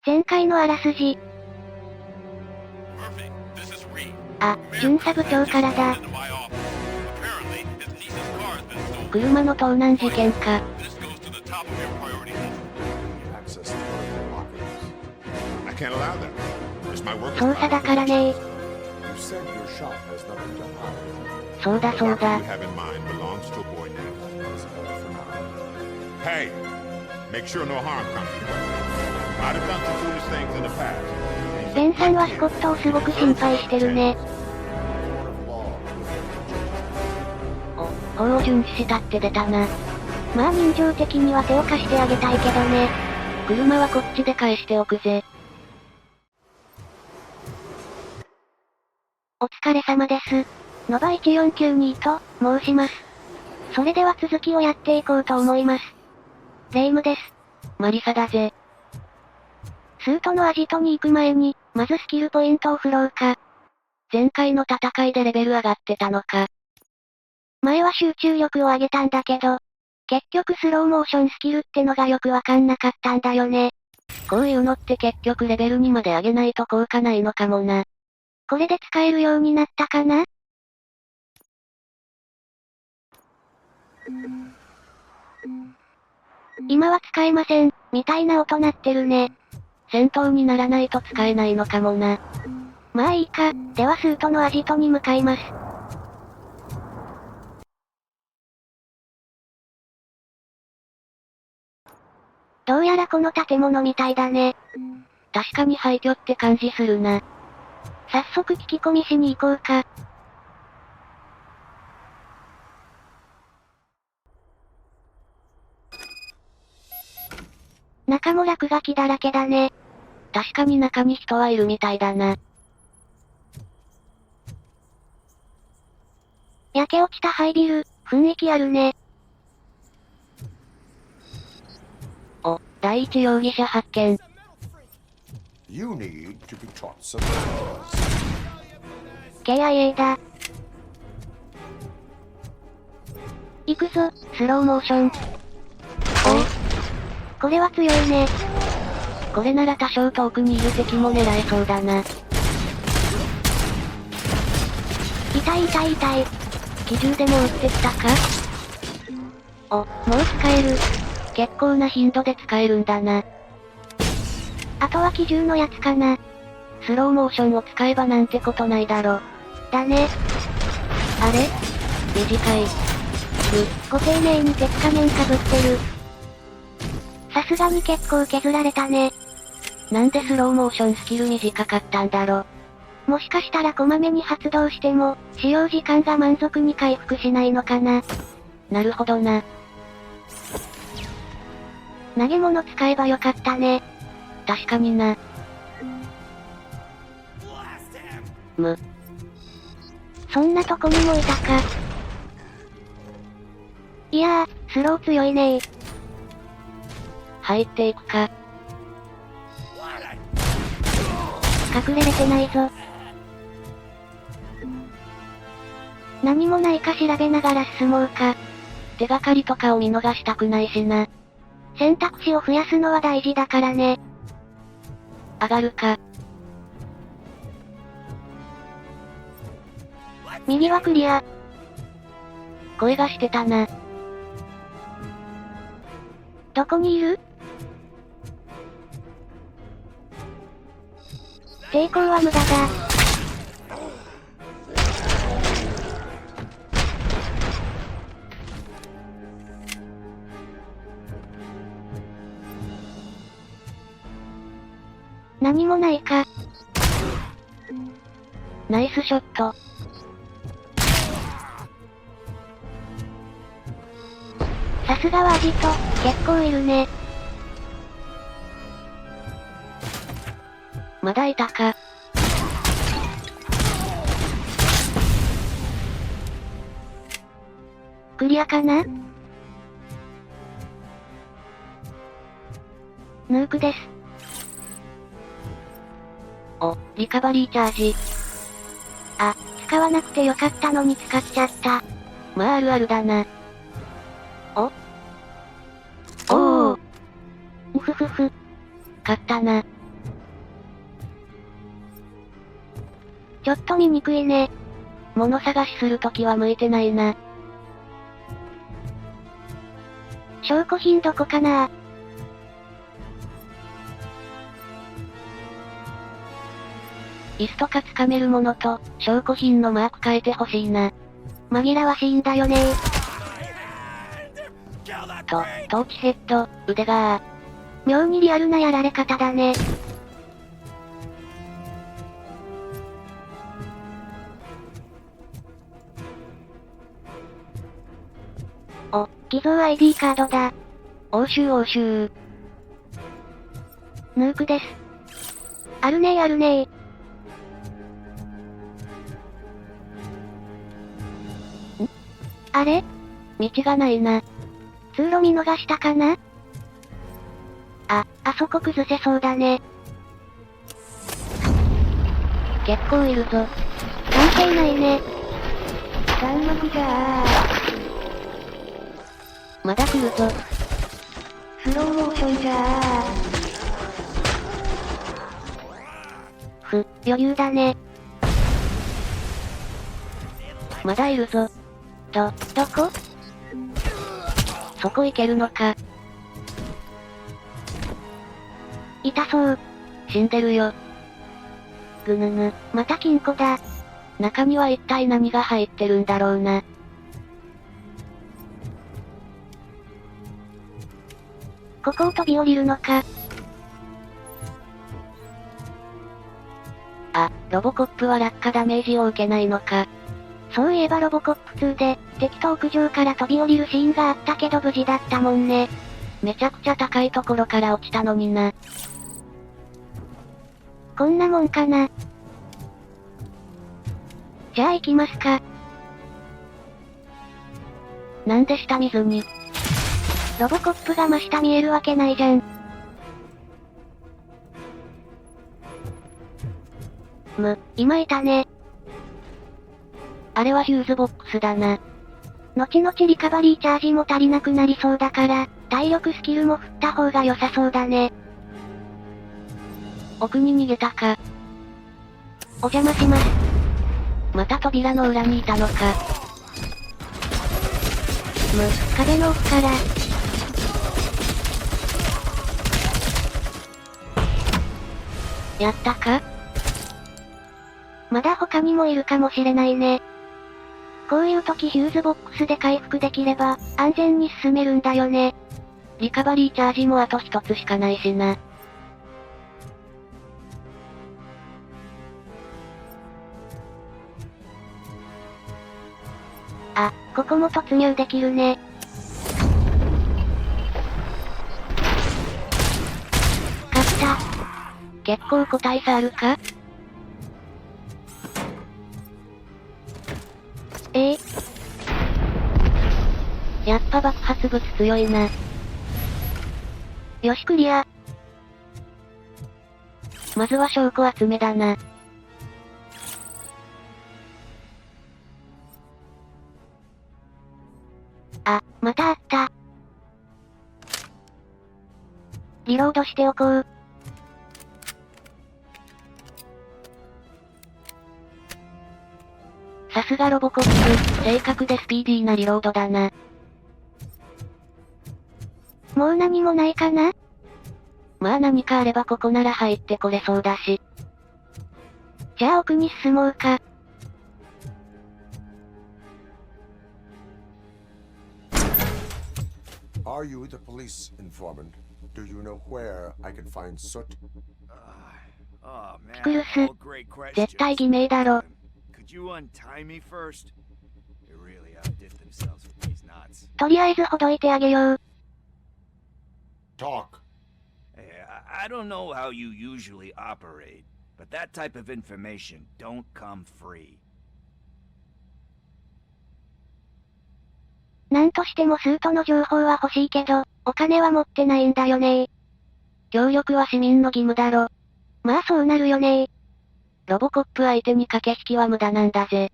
前回のあらすじ。あ、巡査部長からだ。車の盗難事件か。捜査だからね。そうだそうだ。ベンさんはスコットをすごく心配してるね。法を遵守したって出たな。まあ人情的には手を貸してあげたいけどね。車はこっちで返しておくぜ。お疲れ様です。ノバ1492と申します。それでは続きをやっていこうと思います。レイムです。マリサだぜ。スートのアジトに行く前に、まずスキルポイントを振ろうか。前回の戦いでレベル上がってたのか。前は集中力を上げたんだけど、結局スローモーションスキルってのがよくわかんなかったんだよね。こういうのって結局レベル2まで上げないと効果ないのかもな。これで使えるようになったかな？今は使えません、みたいな音鳴ってるね。戦闘にならないと使えないのかもな。まあいいか、ではスートのアジトに向かいます。どうやらこの建物みたいだね。確かに廃墟って感じするな。早速聞き込みしに行こうか。中も落書きだらけだね。確かに中に人はいるみたいだな。焼け落ちた廃ビル、雰囲気あるね。お、第一容疑者発見。KIA だ。行くぞ、スローモーション。これは強いね。これなら多少遠くにいる敵も狙えそうだな。痛い痛い痛い。機銃でも撃ってきたか？もう使える。結構な頻度で使えるんだな。あとは機銃のやつかな。スローモーションを使えばなんてことないだろ。だね。あれ？短い。ご丁寧に鉄仮面かぶってる。さすがに結構削られたね。なんでスローモーションスキル短かったんだろ。もしかしたらこまめに発動しても、使用時間が満足に回復しないのかな。なるほどな。投げ物使えばよかったね。確かにな。そんなとこにもいたか。いやー、スロー強いねー。入っていくか。隠れれてないぞ。何もないか調べながら進もうか。手がかりとかを見逃したくないしな。選択肢を増やすのは大事だからね。上がるか。右はクリア。声がしてたな。どこにいる？抵抗は無駄だ。何もないか。ナイスショット。さすがはアジト、結構いるね。まだいたか。クリアかな？ヌークです。リカバリーチャージ。あ、使わなくてよかったのに使っちゃった。まああるあるだな。おー。ふふふ。勝ったな。ちょっと見にくいね。物探しするときは向いてないな。証拠品どこかな？椅子とか掴めるものと、証拠品のマーク変えてほしいな。紛らわしいんだよね。と、トーチヘッド、腕が妙にリアルなやられ方だね。お、偽造 ID カードだ。押収。ヌークです。あるねー。あれ？道がないな。通路見逃したかな？あそこ崩せそうだね。結構いるぞ。関係ないね。弾幕じゃまだ来るぞ。スローモーションじゃ余裕だね。まだいるぞ。どこ？そこ行けるのか。痛そう。死んでるよ。ぐぬぬ。また金庫だ。中には一体何が入ってるんだろうな。ここを飛び降りるのか。ロボコップは落下ダメージを受けないのか。そういえばロボコップ2で、敵と屋上から飛び降りるシーンがあったけど無事だったもんね。めちゃくちゃ高いところから落ちたのにな。こんなもんかな。じゃあ行きますか。なんで下見ずに。ロボコップが真下見えるわけないじゃん。今いたね。あれはヒューズボックスだな。後々リカバリーチャージも足りなくなりそうだから、体力スキルも振った方が良さそうだね。奥に逃げたか。お邪魔します。また扉の裏にいたのか。壁の奥から。やったか？まだ他にもいるかもしれないね。こういう時ヒューズボックスで回復できれば、安全に進めるんだよね。リカバリーチャージもあと一つしかないしな。ここも突入できるね。勝った。結構個体差あるか？やっぱ爆発物強いな。よしクリア。まずは証拠集めだな。またあった。リロードしておこう。さすがロボコップ、正確でスピーディーなリロードだな。もう何もないかな？まあ何かあればここなら入ってこれそうだし。じゃあ奥に進もうか。Are you the police informant? Do you know where I can find soot? ピクルス。絶対偽名だろ。とりあえずほどいてあげよう。Talk. I don't know how you usually operate, but that type of information don't come free. なんとしてもスートの情報は欲しいけど、お金は持ってないんだよね。協力は市民の義務だろ。まあそうなるよね。ロボコップ相手に駆け引きは無駄なんだぜ。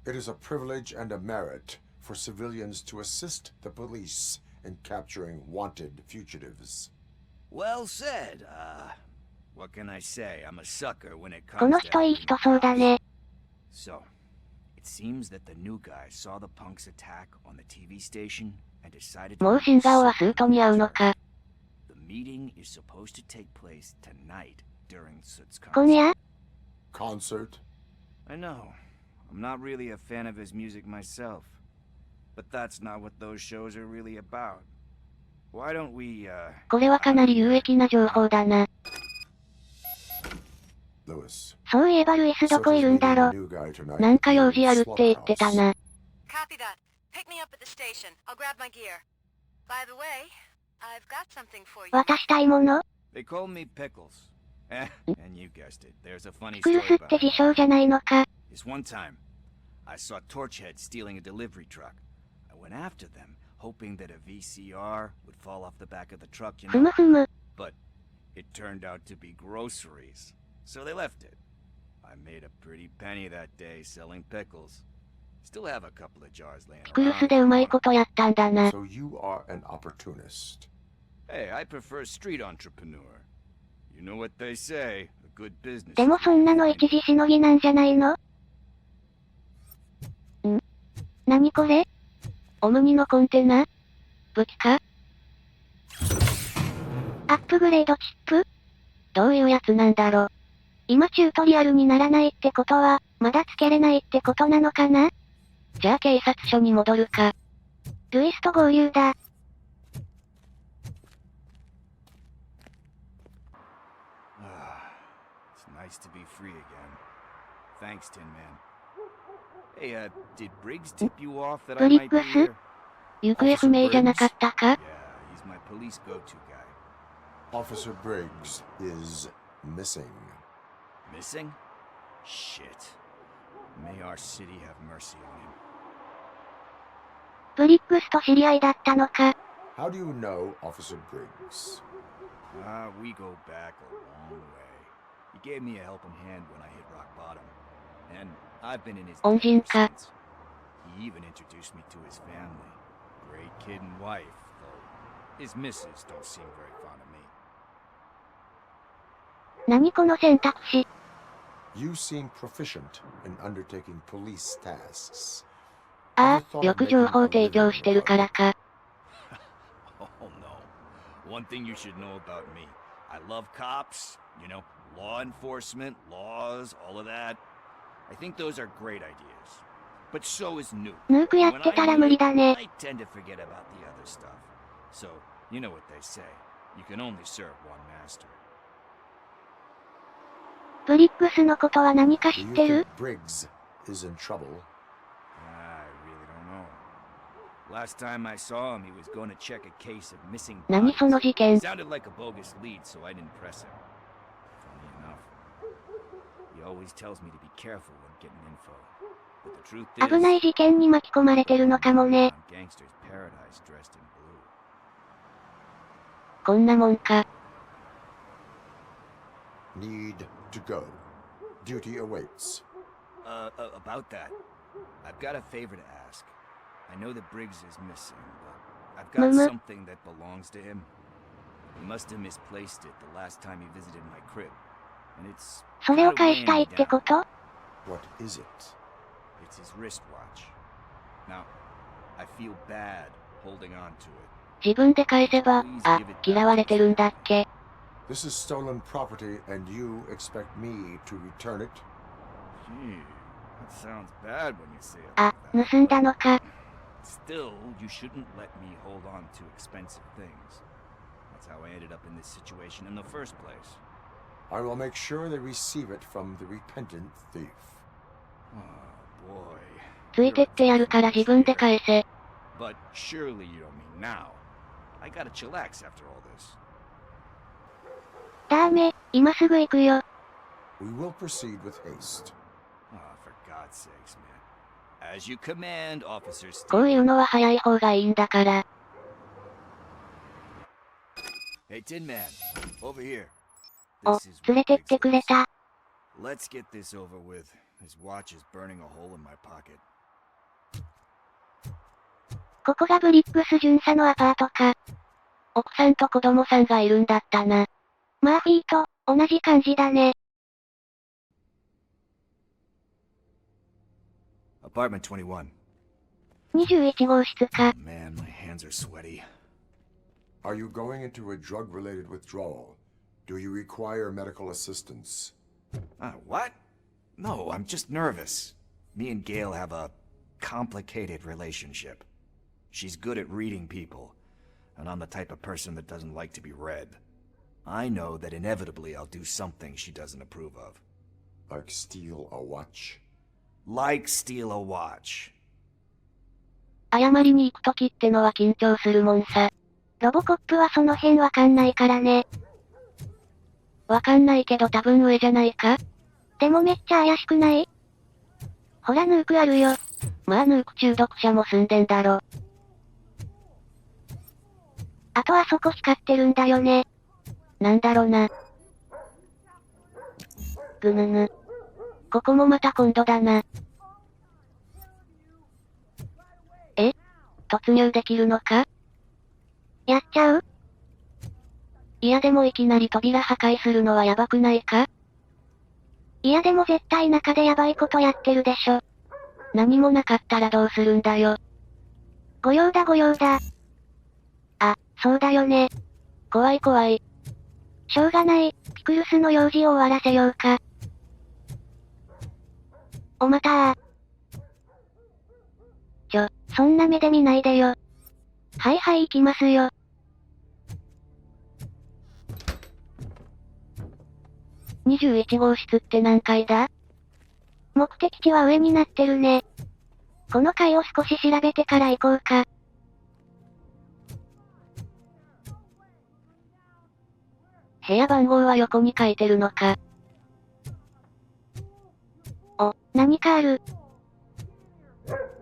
It is a privilege and a merit for civilians to assist the police in capturing wanted fugitives. Well said. What can I say? I'm a sucker when it こ comes の to 人いい helping 人そうだ cops. ね。 So, it seems that the new guy saw the punk's attack on the TV station and decided to もう make 新顔は a スート似合うのか。 The meeting is supposed to take place tonight during Soot's 今 concert. 夜 Concert? I know. I'm not really a fan of his music myself. But that's not what those shows are really about. Why don't we, これはかなり有益な情報だな。 Lewis. そういえばルイスどこいるんだろ。 New guy tonight なんか at the 用事あるって言ってたな。 Copy that. Pick me up at the station. I'll grab my gear. By the way, I've got something for you. 渡したいもの They call me Pickles. And you guessed it. There's a funny ピクル story スっ about て it. 自称じゃないのか。 This one time, I saw Torchhead stealing a delivery truck. I went after them, hoping that a VCR would fall off the back of the truck, you ふむ know. ふむ。 But it turned out to be groceries. So they left it. I made a pretty penny that day selling pickles. Still have a couple of jars laying ピクル around. スでうまいことやったんだな。 So you are an opportunist. Hey, I prefer street entrepreneur. You know what they say, a good business. でもそんなの一時しのぎなんじゃないの？何これ？オムニのコンテナ？武器か？アップグレードチップ？どういうやつなんだろ。今チュートリアルにならないってことは、まだつけれないってことなのかな？じゃあ警察署に戻るか。ルイスと合流だ。It's nice to be free again. Thanks, Tin Man. Hey, did Briggs tip you off that I might be Briggs? here? 行方不明じゃなかったか？ Yeah, he's my police go-to guy. Officer Briggs is missing. Missing? Shit. May our city have mercy on him. ブリッグスと知り合いだったのか。 How do you know Officer Briggs? We go back a long way. He gave me a helping hand when I hit rock bottom. And I've been in his debt恩人 ever か。 since. He even introduced me to his family. Great kid and wife, though his missus don't seem very fond of me. 何この選択肢。 You seem proficient in undertaking police tasks. ああ、よく情報提供してるからか。 Oh no. One thing you should know about me. I love cops, you know, law enforcement, laws, all of that. I think those are great ideas. But so is Nuke. ヌークやっ When てた I ら need 無理 it, だね。 I tend to forget about the other stuff. So, you know what they say. You can only serve one master. ブリッグスのことは何か知 Do っ you てる？ think Briggs is in trouble? I really don't know. Last time I saw him, he was going to check a case of missing 何 bodies. その事件。 Sounded like a bogus lead, so I didn't press him. Funny enough. He always tells me to be careful when getting info. But the truth is, 危ない事件に巻き込まれてるのかもね。 on gangster's paradise dressed in blue. こんなもんか。 Need to go. Duty awaits. About that, I've got a favor to ask. I know that Briggs is missing, but I've got Mama? something that belongs to him. He must have misplaced it the last time he visited my crib. And it's それを kinda 返したい weighing っ me てこ down. と？ What is it? It's his wristwatch. Now, I feel bad holding on to it. 自分で返せば、あ、嫌われてるんだっけ。 This is stolen property and you expect me to return it? Gee, that sounds bad when you say it あ like、that. 盗んだのか。 Still, you shouldn't let me hold on to expensive things. That's how I ended up in this situation in the first place. I will make sure they receive it from the repentant thief. Oh, boy. ついてってやるから自分で返せ。 But surely you don't mean now. I gotta chillax after all this. ダメ、今すぐ行くよ。 We will proceed with haste. Oh, for God's sakes, man. As you command, Officer こういう Stevens. のは早い方がいいんだから。 Hey, Tin Man, over here. お、 This is 連れてってくれた。 Let's get this over with. His watch is burning a hole in my pocket. ここがブリッグス巡査のアパートか。奥さんと子供さんがいるんだったな。マーフィーと、同じ感じだね。Apartment 21. 21号室か。 Oh, man, my hands are sweaty. Are you going into a drug-related withdrawal? Do you require medical assistance? What? No, I'm just nervous. Me and Gail have a complicated relationship. She's good at reading people, and I'm the type of person that doesn't like to be read. I know that inevitably I'll do something she doesn't approve of. Like steal a watch? Like steal a watch. 謝りに行くときってのは緊張するもんさ。ロボコップはその辺わかんないからね。わかんないけど多分上じゃないか？でもめっちゃ怪しくない？ほらヌークあるよ。まあヌーク中毒者も住んでんだろ。あとあそこ光ってるんだよね。なんだろな。ぐぬぬ。ここもまた今度だな。え？突入できるのか？やっちゃう？いやでもいきなり扉破壊するのはやばくないか？いやでも絶対中でやばいことやってるでしょ。何もなかったらどうするんだよ。御用だ御用だ。あ、そうだよね。怖い怖い。しょうがない、ピクルスの用事を終わらせようか。おまたそんな目で見ないでよ。はいはい行きますよ。21号室って何階だ？目的地は上になってるね。この階を少し調べてから行こうか。部屋番号は横に書いてるのか。お、何かある。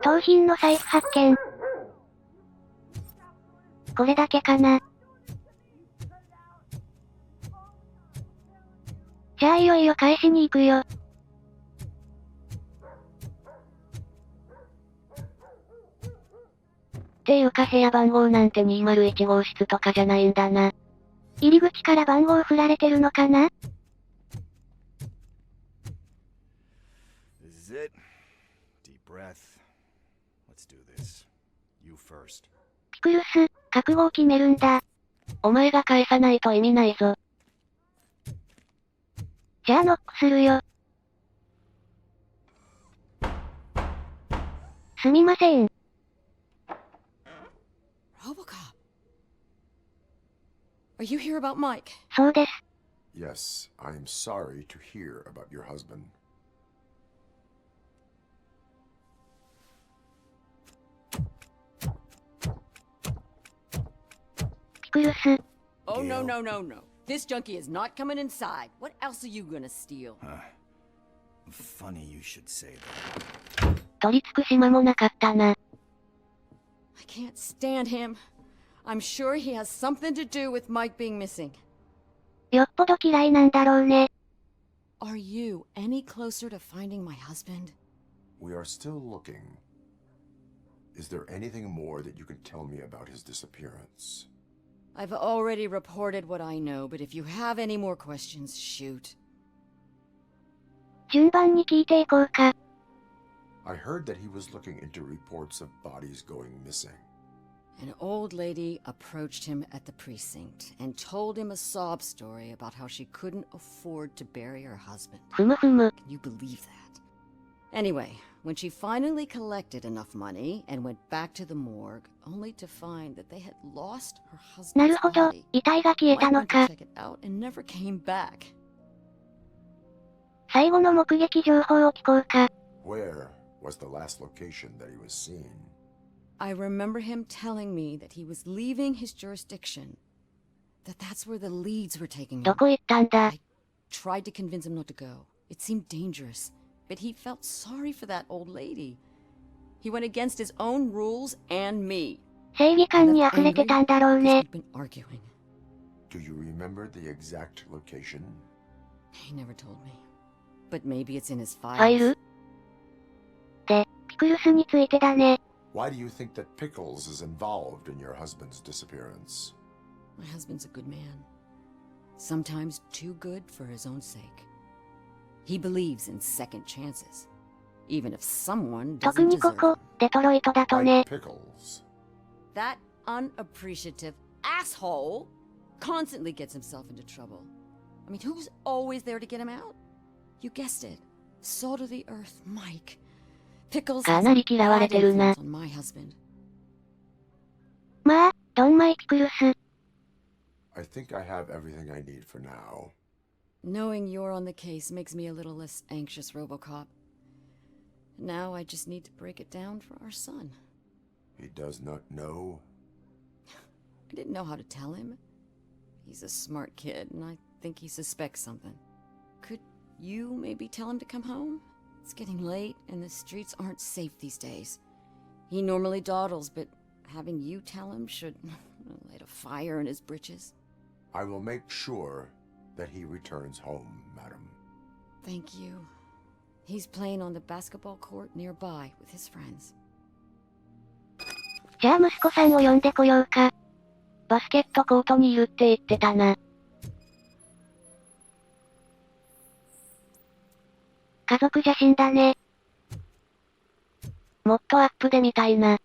盗品の財布発見。これだけかな。じゃあいよいよ返しに行くよ。っていうか部屋番号なんて201号室とかじゃないんだな。入り口から番号振られてるのかな？ This is it. Deep breath. Let's do this. You first. ピクルス、覚悟を決めるんだ。お前が返さないと意味ないぞ。じゃあノックするよ。すみません。RoboCop. Are you here about Mike? そうです。Yes, I am sorry to hear about your husband. ピクルス。Oh, no, no, no, no. This junkie is not coming inside. What else are you gonna steal? Funny you should say that. 取り付く島もなかったな。I can't stand him. I'm sure he has something to do with Mike being missing. よっぽど嫌いなんだろうね。Are you any closer to finding my husband? We are still looking. Is there anything more that you can tell me about his disappearance? I've already reported what I know, but if you have any more questions, shoot. 順番に聞いていこうか。I heard that he was looking into reports of bodies going missing. An old lady approached him at the precinct and told him a sob story about how she couldn't afford to bury her husband. ふむふむ。 Can you believe that? Anyway, when she finally collected enough money and went back to the morgue, only to find that they had lost her な husband's るほど、 body, 遺体が消え Mike たの went to か。 check it out and never came back. 最後の目撃情報を聞こうか。Where was the last location that he was seen? I remember him telling me that he was leaving his jurisdiction, that that's where the leads were taking him. どこ行ったんだ？ I tried to convince him not to go. It seemed dangerous, but he felt sorry for that old lady. He went against his own rules and me. 正義感に溢れてたんだろう Because ね。 we'd been arguing. Do you remember the exact location? He never told me. But maybe it's in his ファイ files. ル？で、ピクルスについてだね。Why do you think that Pickles is involved in your husband's disappearance? My husband's a good man. sometimes too good for his own sake. He believes in second chances, even if someone 特 doesn't にこ deserve こ them. デトロイトだと Like ね。 pickles. That unappreciative asshole constantly gets himself into trouble. I mean, who's always there to get him out? You guessed it. Salt of the earth, Mike. Pickles か has な a り嫌われ bad てるな。 influence on my husband. まあ、ドンマイピクルス。 I think I have everything I need for now. Knowing you're on the case makes me a little less anxious, RoboCop. Now I just need to break it down for our son. He does not know. I didn't know how to tell him. He's a smart kid, and I think he suspects something. Could you maybe tell him to come home? It's getting late, and the streets aren't safe these days. He normally dawdles, but having you tell him should light a fire in his britches. I will make sure that he returns home, madam. Thank you. He's playing on the basketball court nearby with his friends. じゃあ息子さんを呼んでこようか。バスケットコートにいるって言ってたな。家族写真だね。もっとアップで見たいな。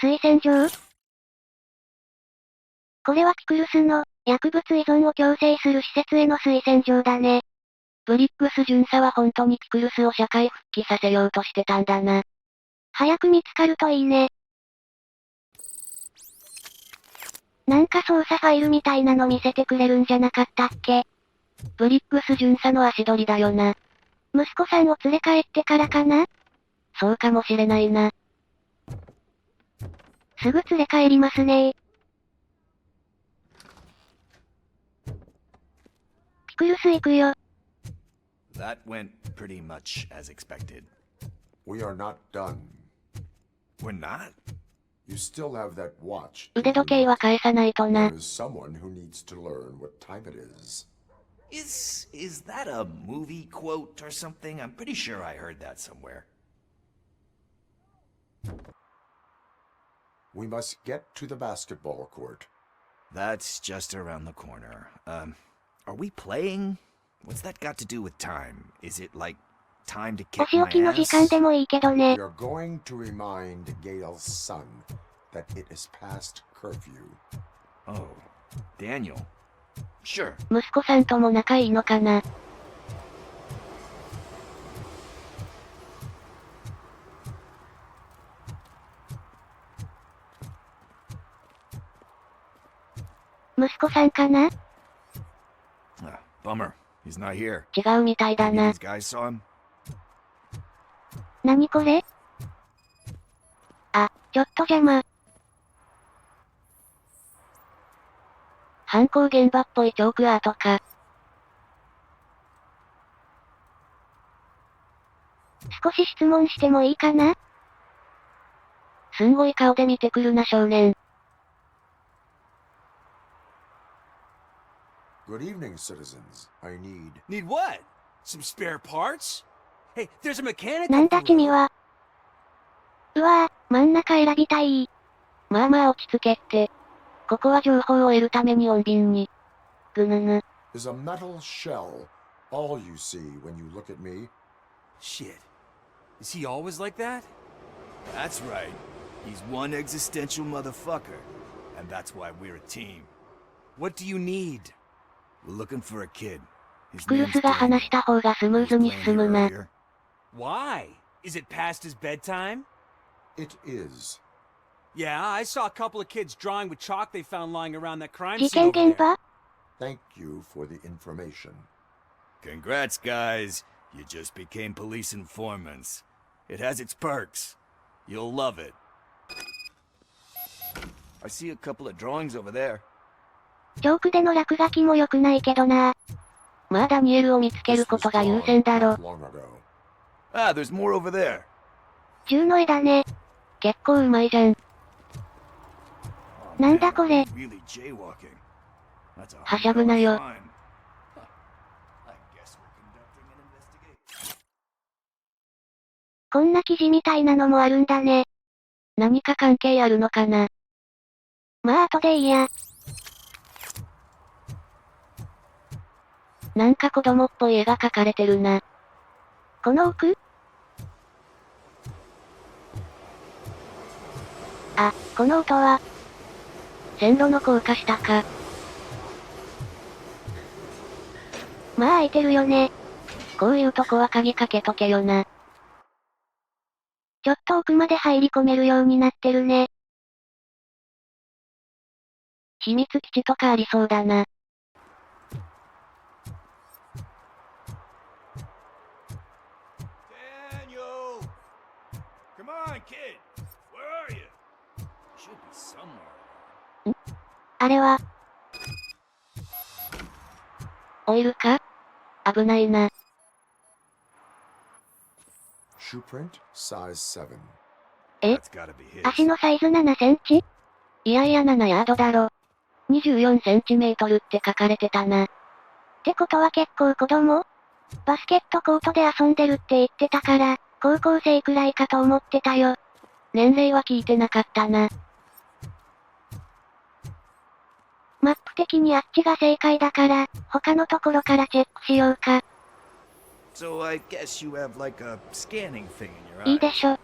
推薦状？これはピクルスの薬物依存を矯正する施設への推薦状だね。ブリッグス巡査は本当にピクルスを社会復帰させようとしてたんだな。早く見つかるといいね。なんか捜査ファイルみたいなの見せてくれるんじゃなかったっけ？ブリッグス巡査の足取りだよな。息子さんを連れ帰ってからかな？そうかもしれないな。すぐ連れ帰りますねー。ピクルス行くよ。That went pretty much as expected. We are not done. We're not? You still have that watch. 腕時計は返さないとな。 There is someone who needs to learn what time it is. Is that a movie quote or something? I'm pretty sure I heard that somewhere. We must get to the basketball court. That's just around the corner. Are we playing? What's that got to do with time? Is it like time to お kick 仕 my 置きの時間 ass? でもいいけどね We。are going to remind Gail's son that it is past curfew. Oh, Daniel. Sure. 息子さんとも仲いいのかな。息子さんかな？ Bummer. He's not here. 違うみたいだ Maybe な。 these guys saw him? 何これ？あ、ちょっと邪魔。犯行現場っぽいチョークアートか。少し質問してもいいかな？すんごい顔で見てくるな少年。Good evening, citizens. I need... Need what? Some spare parts? Hey, there's a mechanic なん up だ the 君 road. は。うわぁ、真ん中選びたい。まあまあ落ち着けって。ここは情報を得るために穏便に。ぐぬぬ。 is a metal shell. All you see when you look at me. Shit. Is he always like that? That's right. He's one existential motherfucker. And that's why we're a team. What do you need? We're looking for a kid. His ピクル name's スが Daniel. 話した方がスム He ー was ズに playing 進 here むな。 earlier. Why? Is it past his bedtime? It is. Yeah, I saw a couple of kids drawing with chalk they found lying around that crime 事 scene 件 over 現 there. 場？ Thank you for the information. Congrats, guys. You just became police informants. It has its perks. You'll love it. I see a couple of drawings over there. チョークでの落書きも良くないけどな。まあダニエルを見つけ This るこ was とが優 drawn 先だろ not。long ago. Ah, there's more over there. 銃の枝ね。結構うまいじゃん。 Oh, なんだこれ。 man, really jaywalking. That's a はしゃぐなよ。 $100 fine. Huh. I guess we're conducting an investigation. こんな記事みたいなのもあるんだね。何か関係あるのかな。まあ後でいいや。なんか子供っぽい絵が描かれてるな。この奥？あ、この音は。線路の高架下か。まあ開いてるよね。こういうとこは鍵かけとけよな。ちょっと奥まで入り込めるようになってるね。秘密基地とかありそうだな。Daniel! Come on, kid! Where are you? Should be somewhere. あれは、オイルか？危ないな。Shoe print, size 7. え？ That's gotta be his. 足のサイズ7センチ？いやいや7ヤードだろ。24センチメートルって書かれてたな。ってことは結構子供？バスケットコートで遊んでるって言ってたから、高校生くらいかと思ってたよ。年齢は聞いてなかったな。マップ的にあっちが正解だから、他のところからチェックしようか。So I guess you have like a scanning thing in your eye. いいでしょ。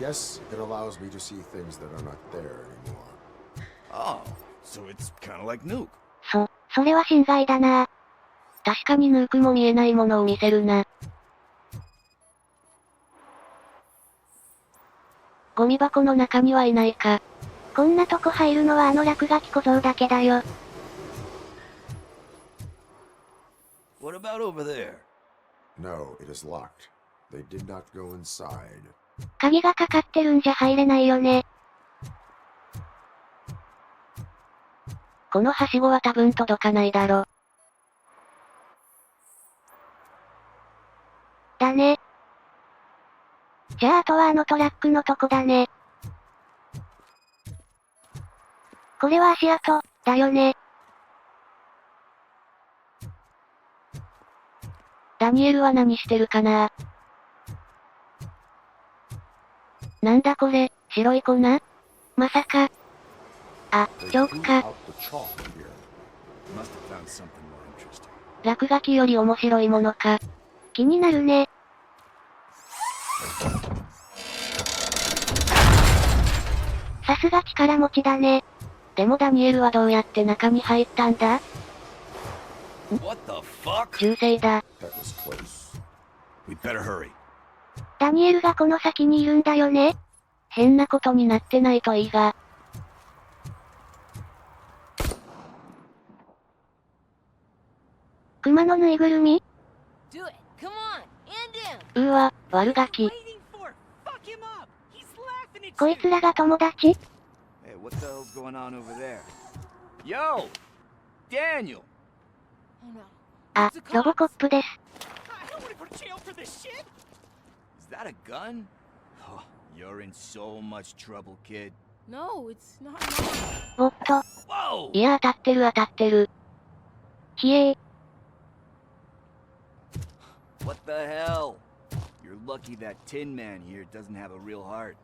Yes, it allows me to see things that are not there anymore. Oh, so it's kind of like Nuke. それは心外だな。確かにヌークも見えないものを見せるな。ゴミ箱の中にはいないか。こんなとこ入るのはあの落書き小僧だけだよ。What about over there? No, it is locked. They did not go inside. 鍵がかかってるんじゃ入れないよね。このはしごは多分届かないだろ。だね。じゃああとはあのトラックのとこだね。これは足跡、だよね。ダニエルは何してるかな？なんだこれ、白い粉？まさか。あ、チョーク Threw か。 out the chalk here. Must have found something more interesting. 落書きより面白いものか。気になるね。さすが力持ちだね。でもダニエルはどうやって中に入ったんだ？ What the fuck? 銃声だ。That was close. We better hurry. ダニエルがこの先にいるんだよね。変なことになってないといいが。熊のぬいぐるみ？ Do it. Come on. And down. うーわ、悪ガキ。 こいつらが友達？ Hey, what the hell's going on over there? Yo! Daniel! Oh no. あ、ロボコップです。Is that a gun? Oh, you're in so much trouble, kid. No, it's not. おっと、 Whoa! いや当たってる当たってる。ひえー。What the hell? You're lucky that Tin Man here doesn't have a real heart.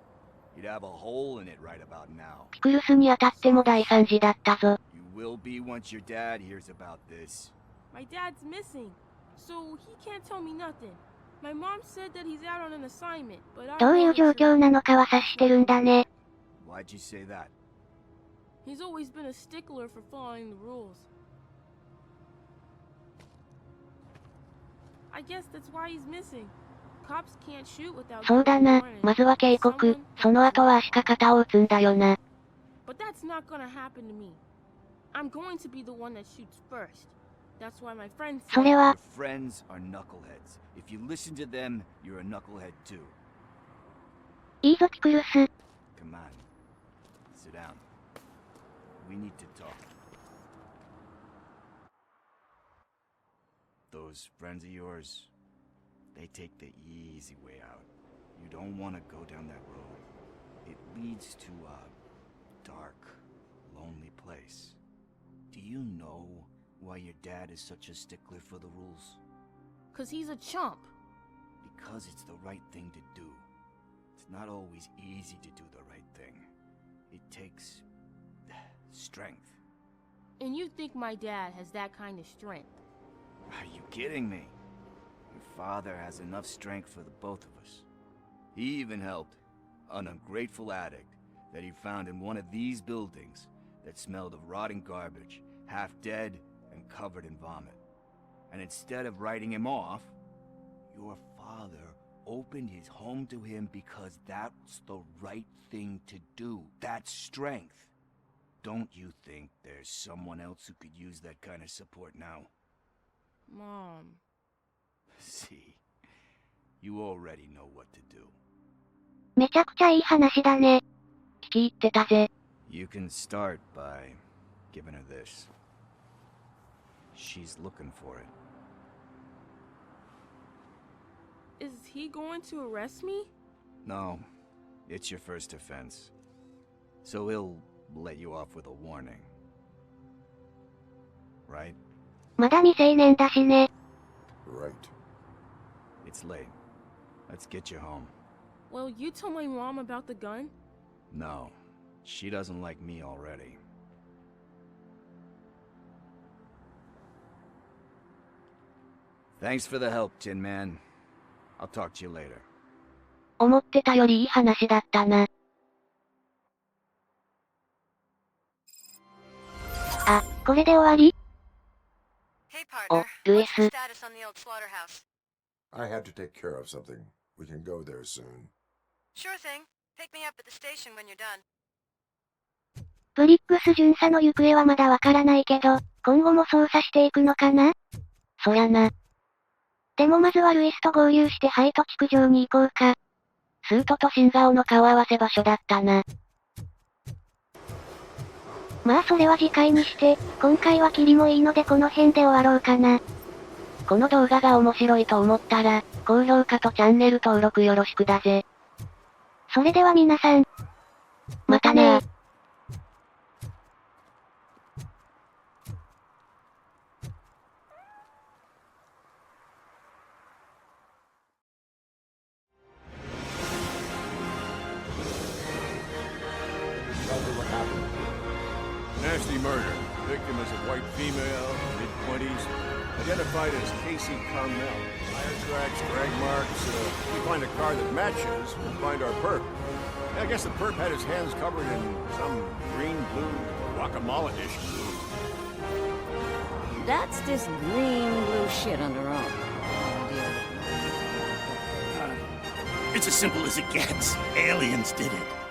You'd have a hole in it right about now. ピクルスに当たっても大惨事だったぞ。 You will be once your dad hears about this. My dad's missing, so he can't tell me nothing. My mom said that he's out on an assignment, but I どういう状況なのかは察してるんだね。Why'd you say that? He's always been a stickler for following the rules. I guess that's why he's missing. Cops can't shoot without そうだ giving な a、warning. まずは警告、 Someone その後は足か肩を撃つんだよな。 But that's not gonna happen to me. I'm going to be the one that shoots first. That's why my friends それ said は Your、friends are knuckleheads. If you listen to them, you're a knucklehead too. いいぞピクルス。 Come on. Sit down. We need to talk. Those friends of yours, they take the easy way out. You don't want to go down that road. It leads to a dark, lonely place. Do you know why your dad is such a stickler for the rules? 'cause he's a chump. Because it's the right thing to do. It's not always easy to do the right thing. It takes strength. And you think my dad has that kind of strength? Are you kidding me? Your father has enough strength for the both of us. He even helped an ungrateful addict that he found in one of these buildings that smelled of rotting garbage, half dead and covered in vomit. And instead of writing him off, your father opened his home to him because that's the right thing to do. That's strength. Don't you think there's someone else who could use that kind of support now? Mom. See, you already know what to do. めちゃくちゃいい話だね。聞き入ってたぜ。You can start by giving her this. She's looking for it. Is he going to arrest me? No, it's your first offense. So he'll let you off with a warning. Right? まだ未成年だしね。Right. It's late. Let's get you home. Well, you told my mom about the gun? No, she doesn't like me already. Thanks for the help, Tin Man. I'll talk to you later. 思ってたよりいい話だったな。あ、これで終わり？ Hey, Oh, partner. Luis. What's the status on the old slaughterhouse? I had to take care of something. We can go there soon. Sure thing. Pick me up at the station when you're done. ブリッグス巡査の行方はまだわからないけど、今後も捜査していくのかな？そりゃな。でもまずはルイスと合流してハイト地区上に行こうか。スートと新顔の顔合わせ場所だったな。まあそれは次回にして、今回はキリもいいのでこの辺で終わろうかな。この動画が面白いと思ったら、高評価とチャンネル登録よろしくだぜ。それでは皆さん、またねー。Nasty murder. Victim is a white female, mid-20s, identified as Casey Carmel. Tire tracks, drag marks. If we find a car that matches, we'll find our perp. I guess the perp had his hands covered in some green, blue, guacamole dish. That's this green blue shit on their own. It's as simple as it gets. Aliens did it.